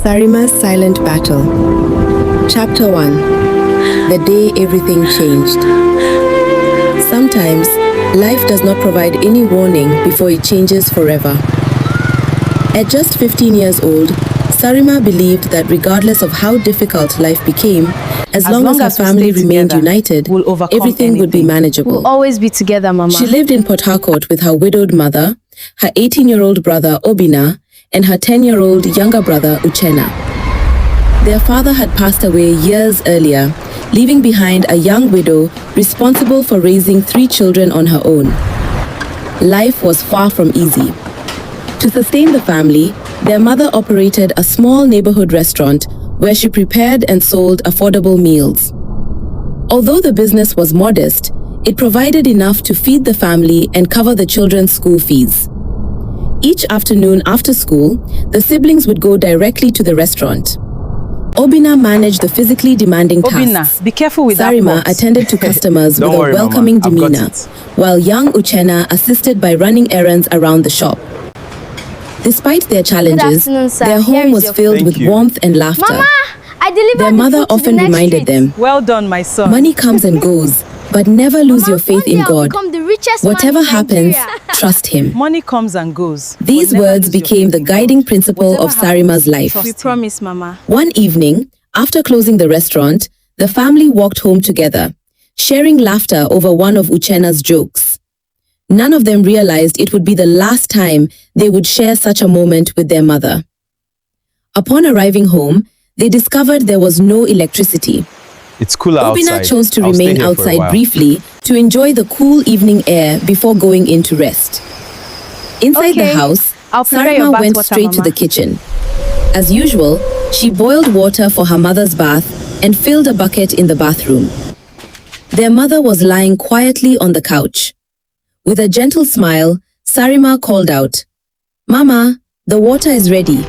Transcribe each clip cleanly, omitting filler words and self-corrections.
SARIMA'S Silent Battle. Chapter 1. The Day Everything Changed. Sometimes, life does not provide any warning before it changes forever. At just 15 years old, Sarima believed that regardless of how difficult life became, as long as her family remained united, everything would be manageable. We'll always be together, Mama. She lived in Port Harcourt with her widowed mother, her 18-year-old brother Obina, and her 10-year-old younger brother Uchenna. Their father had passed away years earlier, leaving behind a young widow responsible for raising 3 children on her own. Life was far from easy. To sustain the family, their mother operated a small neighborhood restaurant where she prepared and sold affordable meals. Although the business was modest, it provided enough to feed the family and cover the children's school fees. Each afternoon after school, the siblings would go directly to the restaurant. Obina managed the physically demanding tasks. Be careful with Sarima that attended to customers with a welcoming demeanor, while young Uchenna assisted by running errands around the shop. Despite their challenges, their home was filled with warmth and laughter. Mama, I delivered their mother often reminded them, well done, my son. Money comes and goes, but never lose your faith in God. Whatever happens, trust Him. Money comes and goes. These words became the guiding principle of Sarima's life. We promise, Mama. One evening, after closing the restaurant, the family walked home together, sharing laughter over one of Uchenna's jokes. None of them realized it would be the last time they would share such a moment with their mother. Upon arriving home, they discovered there was no electricity. It's cooler outside. Obina chose to remain outside briefly to enjoy the cool evening air before going in to rest. Inside the house, Sarima went straight to the kitchen. As usual, she boiled water for her mother's bath and filled a bucket in the bathroom. Their mother was lying quietly on the couch. With a gentle smile, Sarima called out, "Mama, the water is ready."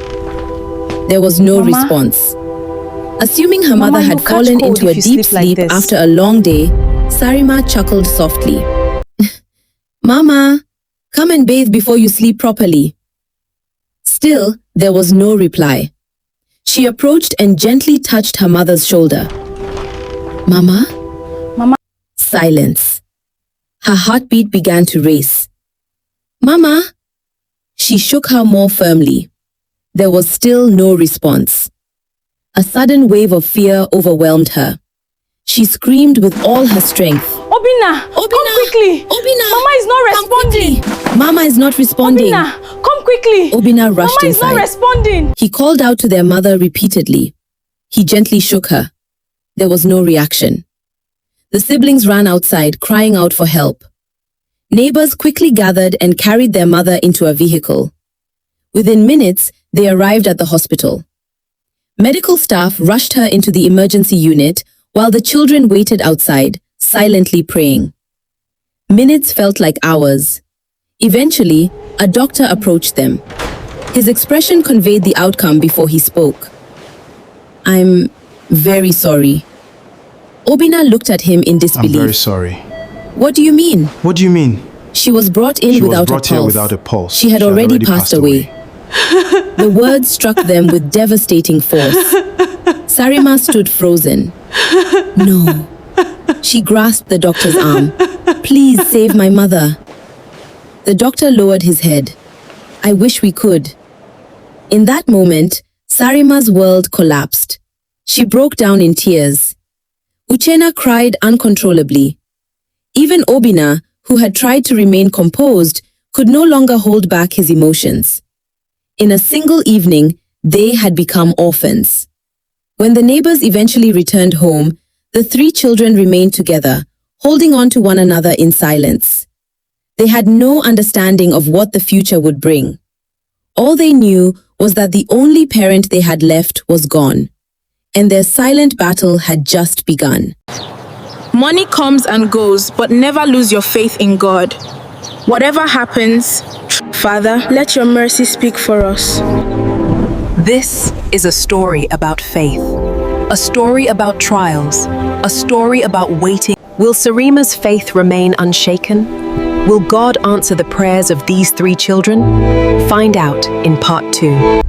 There was no response. Assuming her mother had fallen into a deep sleep after a long day, Sarima chuckled softly. "Mama, come and bathe before you sleep properly." Still, there was no reply. She approached and gently touched her mother's shoulder. "Mama?" Mama. Silence. Her heartbeat began to race. "Mama?" She shook her more firmly. There was still no response. A sudden wave of fear overwhelmed her. She screamed with all her strength. Obina, come quickly. Obina, Mama is not responding. Mama is not responding. Obina, come quickly. Obina rushed Mama is inside. not responding. He called out to their mother repeatedly. He gently shook her. There was no reaction. The siblings ran outside, crying out for help. Neighbors quickly gathered and carried their mother into a vehicle. Within minutes, they arrived at the hospital. Medical staff rushed her into the emergency unit while the children waited outside, silently praying. Minutes felt like hours. Eventually, a doctor approached them. His expression conveyed the outcome before he spoke. "I'm very sorry." Obina looked at him in disbelief. "I'm very sorry." "What do you mean?" "What do you mean?" She was brought in without a pulse. She had already passed away. The words struck them with devastating force. Sarima stood frozen. "No." She grasped the doctor's arm. "Please save my mother." The doctor lowered his head. "I wish we could." In that moment, Sarima's world collapsed. She broke down in tears. Uchenna cried uncontrollably. Even Obina, who had tried to remain composed, could no longer hold back his emotions. In a single evening, they had become orphans. When the neighbors eventually returned home, the 3 children remained together, holding on to one another in silence. They had no understanding of what the future would bring. All they knew was that the only parent they had left was gone, and their silent battle had just begun. Money comes and goes, but never lose your faith in God. Whatever happens, Father, let your mercy speak for us. This is a story about faith, a story about trials, a story about waiting. Will Sarima's faith remain unshaken? Will God answer the prayers of these 3 children? Find out in part 2.